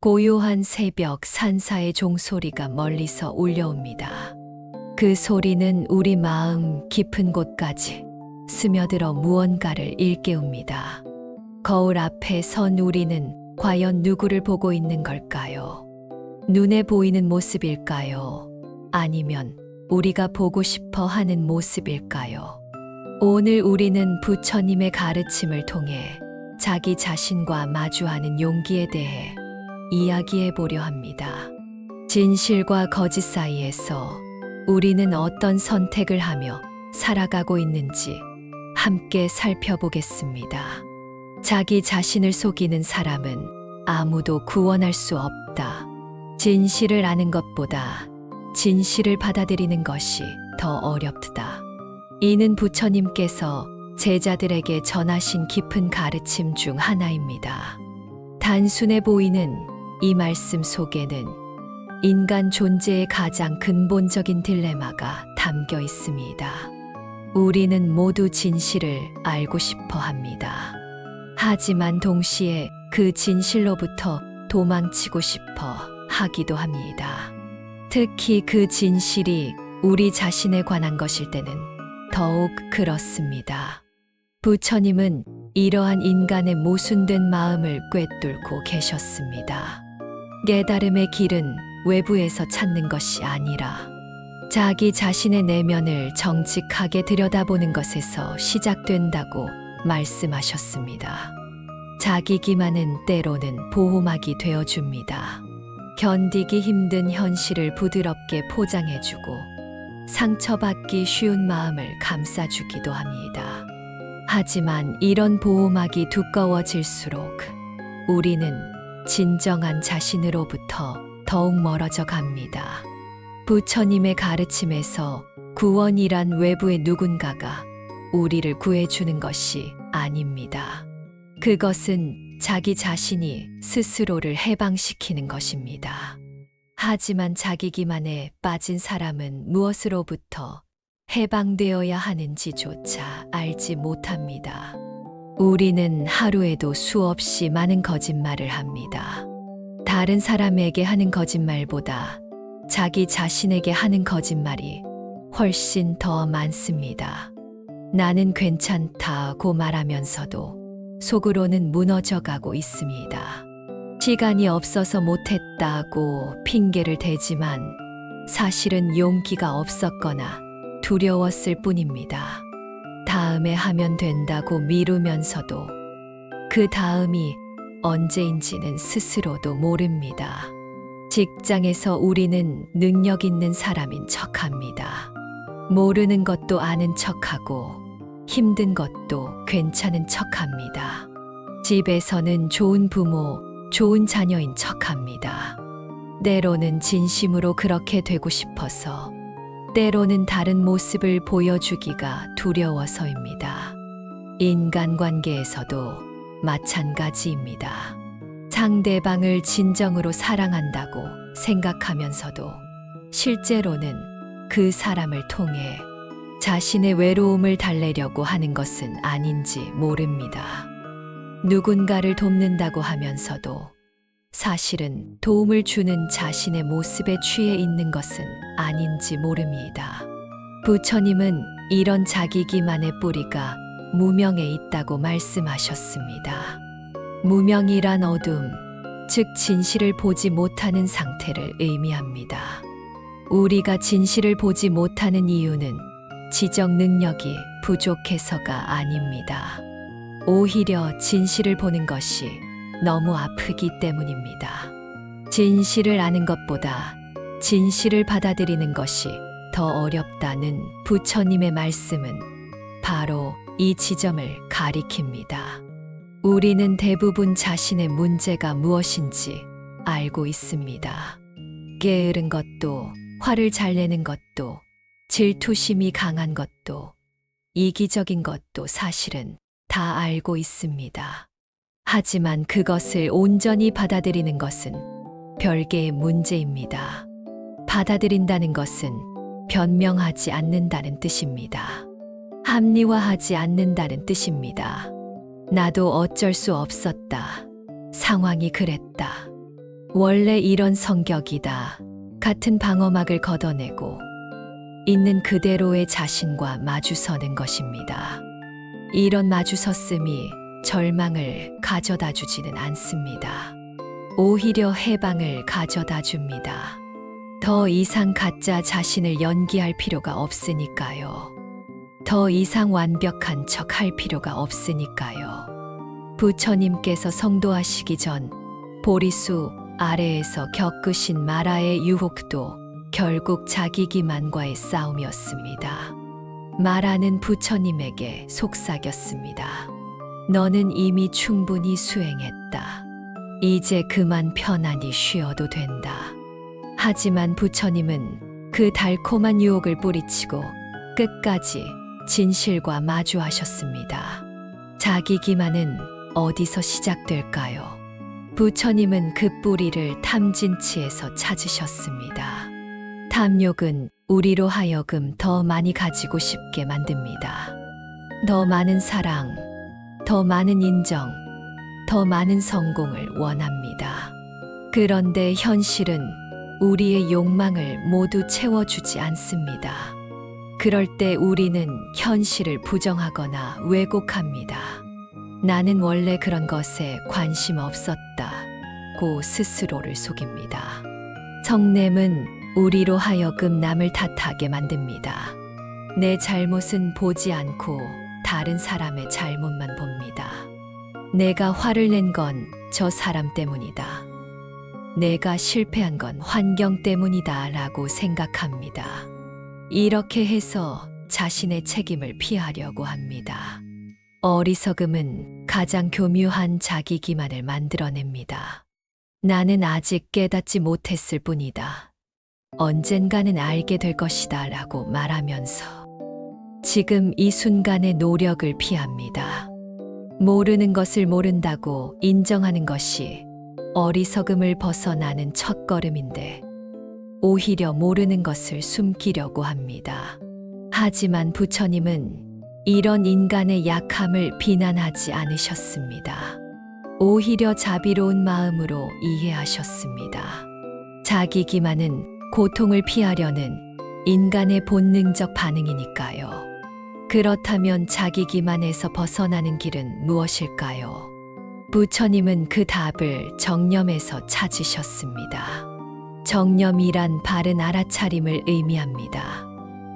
고요한 새벽 산사의 종소리가 멀리서 울려옵니다. 그 소리는 우리 마음 깊은 곳까지 스며들어 무언가를 일깨웁니다. 거울 앞에 선 우리는 과연 누구를 보고 있는 걸까요? 눈에 보이는 모습일까요? 아니면 우리가 보고 싶어 하는 모습일까요? 오늘 우리는 부처님의 가르침을 통해 자기 자신과 마주하는 용기에 대해 이야기해 보려 합니다. 진실과 거짓 사이에서 우리는 어떤 선택을 하며 살아가고 있는지 함께 살펴보겠습니다. 자기 자신을 속이는 사람은 아무도 구원할 수 없다. 진실을 아는 것보다 진실을 받아들이는 것이 더 어렵다. 이는 부처님께서 제자들에게 전하신 깊은 가르침 중 하나입니다. 단순해 보이는 이 말씀 속에는 인간 존재의 가장 근본적인 딜레마가 담겨 있습니다. 우리는 모두 진실을 알고 싶어 합니다. 하지만 동시에 그 진실로부터 도망치고 싶어 하기도 합니다. 특히 그 진실이 우리 자신에 관한 것일 때는 더욱 그렇습니다. 부처님은 이러한 인간의 모순된 마음을 꿰뚫고 계셨습니다. 깨달음의 길은 외부에서 찾는 것이 아니라 자기 자신의 내면을 정직하게 들여다보는 것에서 시작된다고 말씀하셨습니다. 자기 기만은 때로는 보호막이 되어줍니다. 견디기 힘든 현실을 부드럽게 포장해주고 상처받기 쉬운 마음을 감싸주기도 합니다. 하지만 이런 보호막이 두꺼워질수록 우리는 진정한 자신으로부터 더욱 멀어져 갑니다. 부처님의 가르침에서 구원이란 외부의 누군가가 우리를 구해주는 것이 아닙니다. 그것은 자기 자신이 스스로를 해방시키는 것입니다. 하지만 자기 기만에 빠진 사람은 무엇으로부터 해방되어야 하는지조차 알지 못합니다. 우리는 하루에도 수없이 많은 거짓말을 합니다. 다른 사람에게 하는 거짓말보다 자기 자신에게 하는 거짓말이 훨씬 더 많습니다. 나는 괜찮다고 말하면서도 속으로는 무너져가고 있습니다. 시간이 없어서 못했다고 핑계를 대지만 사실은 용기가 없었거나 두려웠을 뿐입니다. 다음에 하면 된다고 미루면서도 그 다음이 언제인지는 스스로도 모릅니다. 직장에서 우리는 능력 있는 사람인 척합니다. 모르는 것도 아는 척하고 힘든 것도 괜찮은 척합니다. 집에서는 좋은 부모, 좋은 자녀인 척합니다. 때로는 진심으로 그렇게 되고 싶어서, 때로는 다른 모습을 보여주기가 두려워서입니다. 인간관계에서도 마찬가지입니다. 상대방을 진정으로 사랑한다고 생각하면서도 실제로는 그 사람을 통해 자신의 외로움을 달래려고 하는 것은 아닌지 모릅니다. 누군가를 돕는다고 하면서도 사실은 도움을 주는 자신의 모습에 취해 있는 것은 아닌지 모릅니다. 부처님은 이런 자기 기만의 뿌리가 무명에 있다고 말씀하셨습니다. 무명이란 어둠, 즉 진실을 보지 못하는 상태를 의미합니다. 우리가 진실을 보지 못하는 이유는 지적 능력이 부족해서가 아닙니다. 오히려 진실을 보는 것이 너무 아프기 때문입니다. 진실을 아는 것보다 진실을 받아들이는 것이 더 어렵다는 부처님의 말씀은 바로 이 지점을 가리킵니다. 우리는 대부분 자신의 문제가 무엇인지 알고 있습니다. 게으른 것도, 화를 잘 내는 것도, 질투심이 강한 것도, 이기적인 것도 사실은 다 알고 있습니다. 하지만 그것을 온전히 받아들이는 것은 별개의 문제입니다. 받아들인다는 것은 변명하지 않는다는 뜻입니다. 합리화하지 않는다는 뜻입니다. 나도 어쩔 수 없었다. 상황이 그랬다. 원래 이런 성격이다. 같은 방어막을 걷어내고 있는 그대로의 자신과 마주서는 것입니다. 이런 마주섰음이 절망을 가져다 주지는 않습니다. 오히려 해방을 가져다 줍니다. 더 이상 가짜 자신을 연기할 필요가 없으니까요. 더 이상 완벽한 척 할 필요가 없으니까요. 부처님께서 성도하시기 전 보리수 아래에서 겪으신 마라의 유혹도 결국 자기 기만과의 싸움이었습니다. 마라는 부처님에게 속삭였습니다. 너는 이미 충분히 수행했다. 이제 그만 편안히 쉬어도 된다. 하지만 부처님은 그 달콤한 유혹을 뿌리치고 끝까지 진실과 마주하셨습니다. 자기 기만은 어디서 시작될까요? 부처님은 그 뿌리를 탐진치에서 찾으셨습니다. 탐욕은 우리로 하여금 더 많이 가지고 싶게 만듭니다. 더 많은 사랑, 더 많은 인정, 더 많은 성공을 원합니다. 그런데 현실은 우리의 욕망을 모두 채워주지 않습니다. 그럴 때 우리는 현실을 부정하거나 왜곡합니다. 나는 원래 그런 것에 관심 없었다고 스스로를 속입니다. 성냄은 우리로 하여금 남을 탓하게 만듭니다. 내 잘못은 보지 않고 다른 사람의 잘못만 봅니다. 내가 화를 낸 건 저 사람 때문이다. 내가 실패한 건 환경 때문이다 라고 생각합니다. 이렇게 해서 자신의 책임을 피하려고 합니다. 어리석음은 가장 교묘한 자기 기만을 만들어냅니다. 나는 아직 깨닫지 못했을 뿐이다. 언젠가는 알게 될 것이다 라고 말하면서 지금 이 순간의 노력을 피합니다. 모르는 것을 모른다고 인정하는 것이 어리석음을 벗어나는 첫걸음인데 오히려 모르는 것을 숨기려고 합니다. 하지만 부처님은 이런 인간의 약함을 비난하지 않으셨습니다. 오히려 자비로운 마음으로 이해하셨습니다. 자기 기만은 고통을 피하려는 인간의 본능적 반응이니까요. 그렇다면 자기 기만에서 벗어나는 길은 무엇일까요? 부처님은 그 답을 정념에서 찾으셨습니다. 정념이란 바른 알아차림을 의미합니다.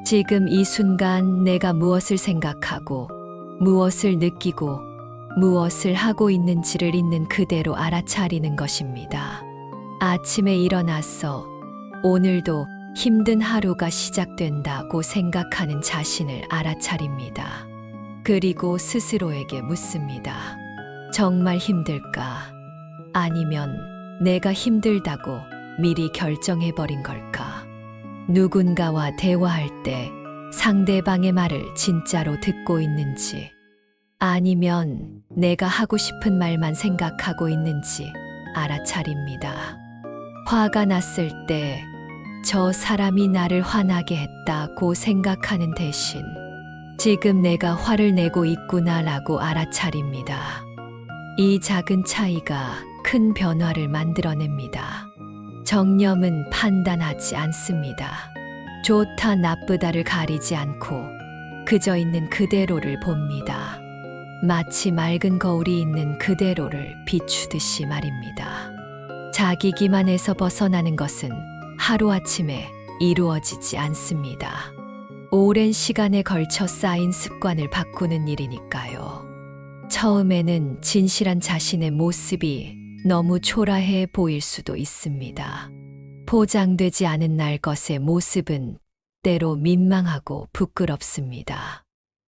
지금 이 순간 내가 무엇을 생각하고 무엇을 느끼고 무엇을 하고 있는지를 있는 그대로 알아차리는 것입니다. 아침에 일어나서 오늘도 힘든 하루가 시작된다고 생각하는 자신을 알아차립니다. 그리고 스스로에게 묻습니다. 정말 힘들까? 아니면 내가 힘들다고 미리 결정해버린 걸까? 누군가와 대화할 때 상대방의 말을 진짜로 듣고 있는지, 아니면 내가 하고 싶은 말만 생각하고 있는지 알아차립니다. 화가 났을 때 저 사람이 나를 화나게 했다고 생각하는 대신 지금 내가 화를 내고 있구나라고 알아차립니다. 이 작은 차이가 큰 변화를 만들어냅니다. 정념은 판단하지 않습니다. 좋다 나쁘다를 가리지 않고 그저 있는 그대로를 봅니다. 마치 맑은 거울이 있는 그대로를 비추듯이 말입니다. 자기 기만에서 벗어나는 것은 하루아침에 이루어지지 않습니다. 오랜 시간에 걸쳐 쌓인 습관을 바꾸는 일이니까요. 처음에는 진실한 자신의 모습이 너무 초라해 보일 수도 있습니다. 포장되지 않은 날 것의 모습은 때로 민망하고 부끄럽습니다.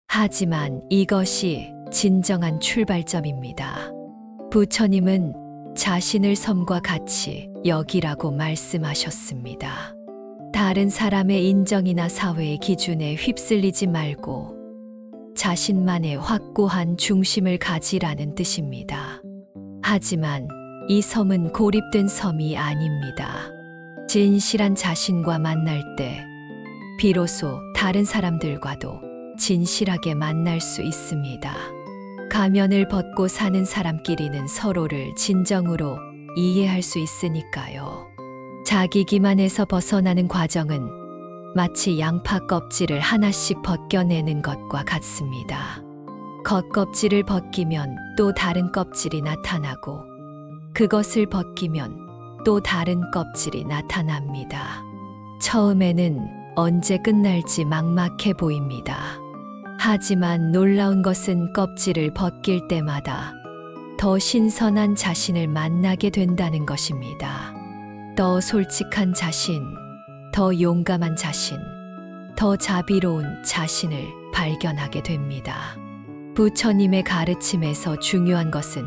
하지만 이것이 진정한 출발점입니다. 부처님은 자신을 섬과 같이 여기라고 말씀하셨습니다. 다른 사람의 인정이나 사회의 기준에 휩쓸리지 말고 자신만의 확고한 중심을 가지라는 뜻입니다. 하지만 이 섬은 고립된 섬이 아닙니다. 진실한 자신과 만날 때 비로소 다른 사람들과도 진실하게 만날 수 있습니다. 가면을 벗고 사는 사람끼리는 서로를 진정으로 이해할 수 있으니까요. 자기 기만에서 벗어나는 과정은 마치 양파 껍질을 하나씩 벗겨내는 것과 같습니다. 겉껍질을 벗기면 또 다른 껍질이 나타나고 그것을 벗기면 또 다른 껍질이 나타납니다. 처음에는 언제 끝날지 막막해 보입니다. 하지만 놀라운 것은 껍질을 벗길 때마다 더 신선한 자신을 만나게 된다는 것입니다. 더 솔직한 자신, 더 용감한 자신, 더 자비로운 자신을 발견하게 됩니다. 부처님의 가르침에서 중요한 것은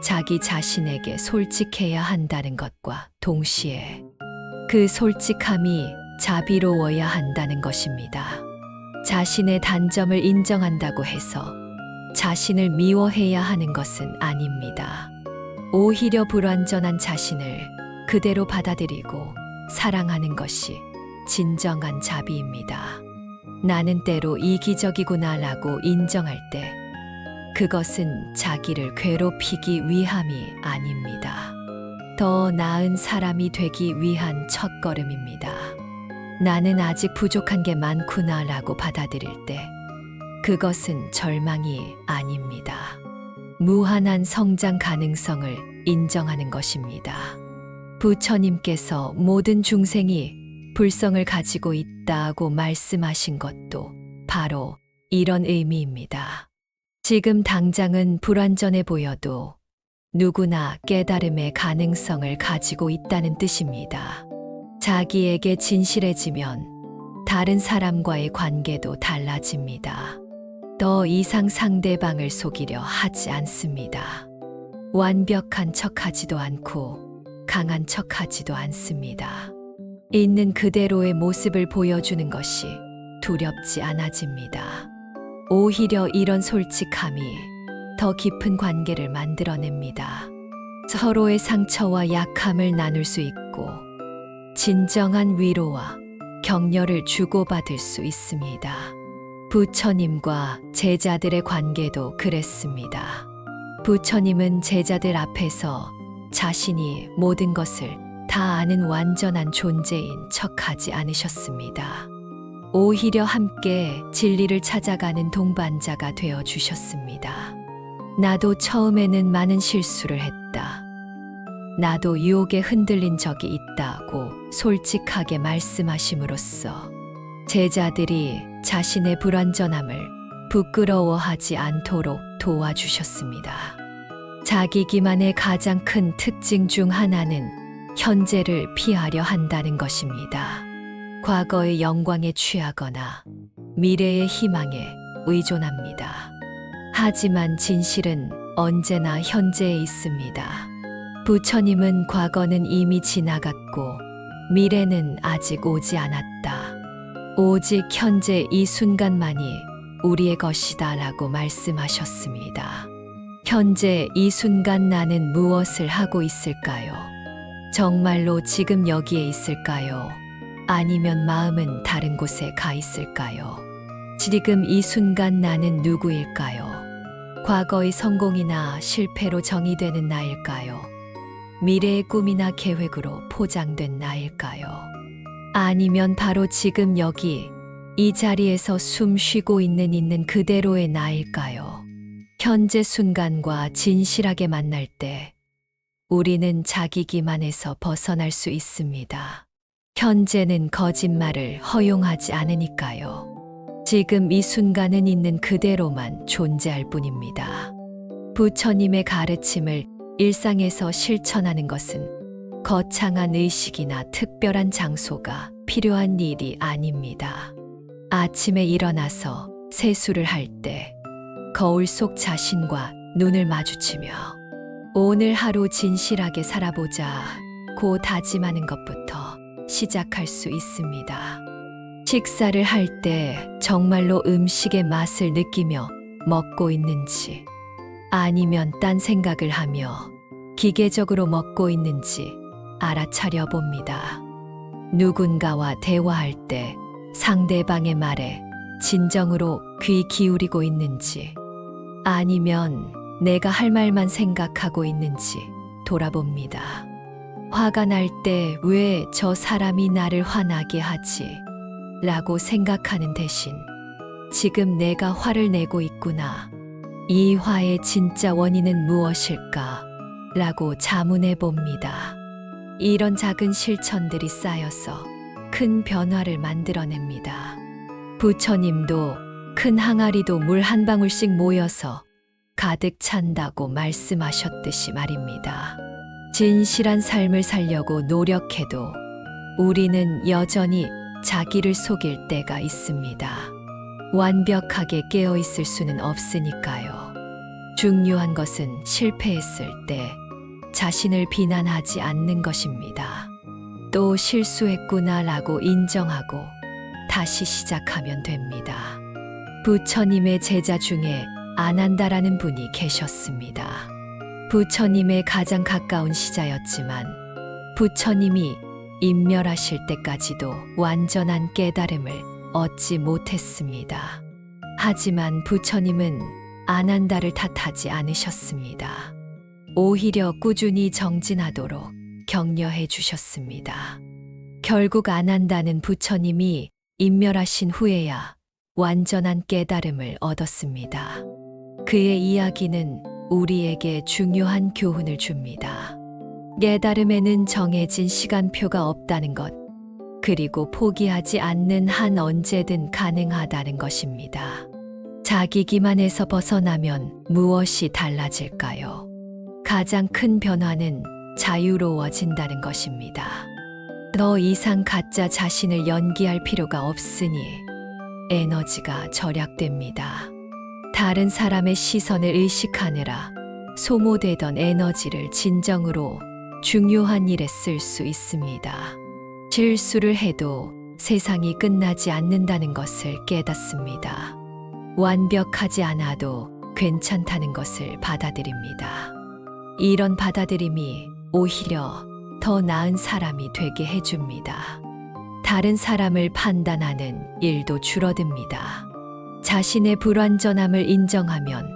자기 자신에게 솔직해야 한다는 것과 동시에 그 솔직함이 자비로워야 한다는 것입니다. 자신의 단점을 인정한다고 해서 자신을 미워해야 하는 것은 아닙니다. 오히려 불완전한 자신을 그대로 받아들이고 사랑하는 것이 진정한 자비입니다. 나는 때로 이기적이구나라고 인정할 때 그것은 자기를 괴롭히기 위함이 아닙니다. 더 나은 사람이 되기 위한 첫걸음입니다. 나는 아직 부족한 게 많구나라고 받아들일 때 그것은 절망이 아닙니다. 무한한 성장 가능성을 인정하는 것입니다. 부처님께서 모든 중생이 불성을 가지고 있다고 말씀하신 것도 바로 이런 의미입니다. 지금 당장은 불완전해 보여도 누구나 깨달음의 가능성을 가지고 있다는 뜻입니다. 자기에게 진실해지면 다른 사람과의 관계도 달라집니다. 더 이상 상대방을 속이려 하지 않습니다. 완벽한 척하지도 않고 강한 척하지도 않습니다. 있는 그대로의 모습을 보여주는 것이 두렵지 않아집니다. 오히려 이런 솔직함이 더 깊은 관계를 만들어냅니다. 서로의 상처와 약함을 나눌 수 있고 진정한 위로와 격려를 주고받을 수 있습니다. 부처님과 제자들의 관계도 그랬습니다. 부처님은 제자들 앞에서 자신이 모든 것을 다 아는 완전한 존재인 척하지 않으셨습니다. 오히려 함께 진리를 찾아가는 동반자가 되어 주셨습니다. 나도 처음에는 많은 실수를 했다. 나도 유혹에 흔들린 적이 있다고 솔직하게 말씀하심으로써 제자들이 자신의 불완전함을 부끄러워하지 않도록 도와주셨습니다. 자기 기만의 가장 큰 특징 중 하나는 현재를 피하려 한다는 것입니다. 과거의 영광에 취하거나 미래의 희망에 의존합니다. 하지만 진실은 언제나 현재에 있습니다. 부처님은 과거는 이미 지나갔고 미래는 아직 오지 않았다. 오직 현재 이 순간만이 우리의 것이다 라고 말씀하셨습니다. 현재 이 순간 나는 무엇을 하고 있을까요? 정말로 지금 여기에 있을까요? 아니면 마음은 다른 곳에 가 있을까요? 지금 이 순간 나는 누구일까요? 과거의 성공이나 실패로 정의되는 나일까요? 미래의 꿈이나 계획으로 포장된 나일까요? 아니면 바로 지금 여기 이 자리에서 숨 쉬고 있는 그대로의 나일까요? 현재 순간과 진실하게 만날 때 우리는 자기 기만에서 벗어날 수 있습니다. 현재는 거짓말을 허용하지 않으니까요. 지금 이 순간은 있는 그대로만 존재할 뿐입니다. 부처님의 가르침을 일상에서 실천하는 것은 거창한 의식이나 특별한 장소가 필요한 일이 아닙니다. 아침에 일어나서 세수를 할 때 거울 속 자신과 눈을 마주치며 오늘 하루 진실하게 살아보자고 다짐하는 것부터 시작할 수 있습니다. 식사를 할 때 정말로 음식의 맛을 느끼며 먹고 있는지 아니면 딴 생각을 하며 기계적으로 먹고 있는지 알아차려 봅니다. 누군가와 대화할 때 상대방의 말에 진정으로 귀 기울이고 있는지 아니면 내가 할 말만 생각하고 있는지 돌아봅니다. 화가 날 때 왜 저 사람이 나를 화나게 하지? 라고 생각하는 대신 지금 내가 화를 내고 있구나. 이 화의 진짜 원인은 무엇일까? 라고 자문해 봅니다. 이런 작은 실천들이 쌓여서 큰 변화를 만들어냅니다. 부처님도 큰 항아리도 물 한 방울씩 모여서 가득 찬다고 말씀하셨듯이 말입니다. 진실한 삶을 살려고 노력해도 우리는 여전히 자기를 속일 때가 있습니다. 완벽하게 깨어 있을 수는 없으니까요. 중요한 것은 실패했을 때 자신을 비난하지 않는 것입니다. 또 실수했구나라고 인정하고 다시 시작하면 됩니다. 부처님의 제자 중에 아난다라는 분이 계셨습니다. 부처님의 가장 가까운 시자였지만 부처님이 인멸하실 때까지도 완전한 깨달음을 얻지 못했습니다. 하지만 부처님은 아난다를 탓하지 않으셨습니다. 오히려 꾸준히 정진하도록 격려해 주셨습니다. 결국 아난다는 부처님이 인멸하신 후에야 완전한 깨달음을 얻었습니다. 그의 이야기는 우리에게 중요한 교훈을 줍니다. 깨달음에는 정해진 시간표가 없다는 것, 그리고 포기하지 않는 한 언제든 가능하다는 것입니다. 자기 기만에서 벗어나면 무엇이 달라질까요? 가장 큰 변화는 자유로워진다는 것입니다. 더 이상 가짜 자신을 연기할 필요가 없으니 에너지가 절약됩니다. 다른 사람의 시선을 의식하느라 소모되던 에너지를 진정으로 중요한 일에 쓸 수 있습니다. 실수를 해도 세상이 끝나지 않는다는 것을 깨닫습니다. 완벽하지 않아도 괜찮다는 것을 받아들입니다. 이런 받아들임이 오히려 더 나은 사람이 되게 해줍니다. 다른 사람을 판단하는 일도 줄어듭니다. 자신의 불완전함을 인정하면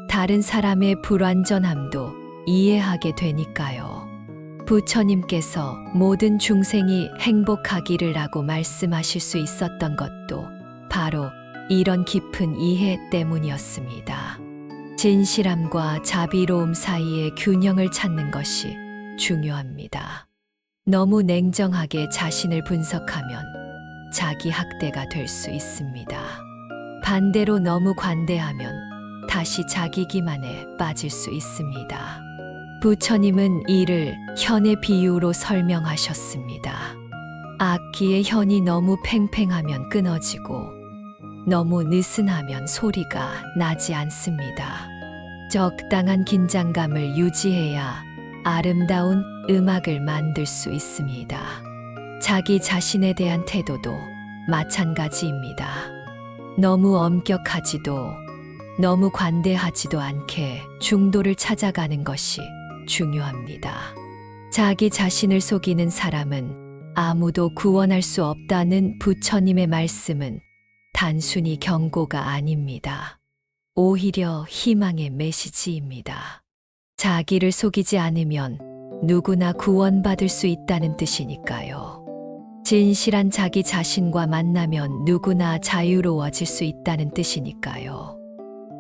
다른 사람의 불완전함도 이해하게 되니까요. 부처님께서 모든 중생이 행복하기를 라고 말씀하실 수 있었던 것도 바로 이런 깊은 이해 때문이었습니다. 진실함과 자비로움 사이의 균형을 찾는 것이 중요합니다. 너무 냉정하게 자신을 분석하면 자기 학대가 될 수 있습니다. 반대로 너무 관대하면 다시 자기 기만에 빠질 수 있습니다. 부처님은 이를 현의 비유로 설명하셨습니다. 악기의 현이 너무 팽팽하면 끊어지고 너무 느슨하면 소리가 나지 않습니다. 적당한 긴장감을 유지해야 아름다운 음악을 만들 수 있습니다. 자기 자신에 대한 태도도 마찬가지입니다. 너무 엄격하지도 너무 관대하지도 않게 중도를 찾아가는 것이 중요합니다. 자기 자신을 속이는 사람은 아무도 구원할 수 없다는 부처님의 말씀은 단순히 경고가 아닙니다. 오히려 희망의 메시지입니다. 자기를 속이지 않으면 누구나 구원받을 수 있다는 뜻이니까요. 진실한 자기 자신과 만나면 누구나 자유로워질 수 있다는 뜻이니까요.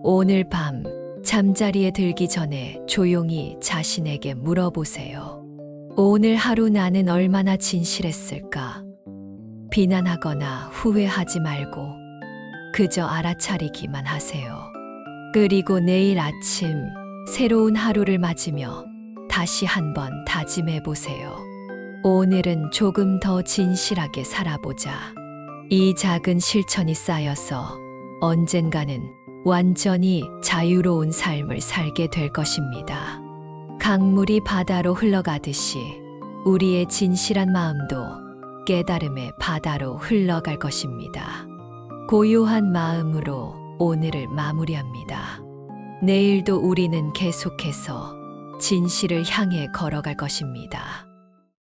오늘 밤 잠자리에 들기 전에 조용히 자신에게 물어보세요. 오늘 하루 나는 얼마나 진실했을까? 비난하거나 후회하지 말고 그저 알아차리기만 하세요. 그리고 내일 아침 새로운 하루를 맞으며 다시 한번 다짐해 보세요. 오늘은 조금 더 진실하게 살아보자. 이 작은 실천이 쌓여서 언젠가는 완전히 자유로운 삶을 살게 될 것입니다. 강물이 바다로 흘러가듯이 우리의 진실한 마음도 깨달음의 바다로 흘러갈 것입니다. 고요한 마음으로 오늘을 마무리합니다. 내일도 우리는 계속해서 진실을 향해 걸어갈 것입니다.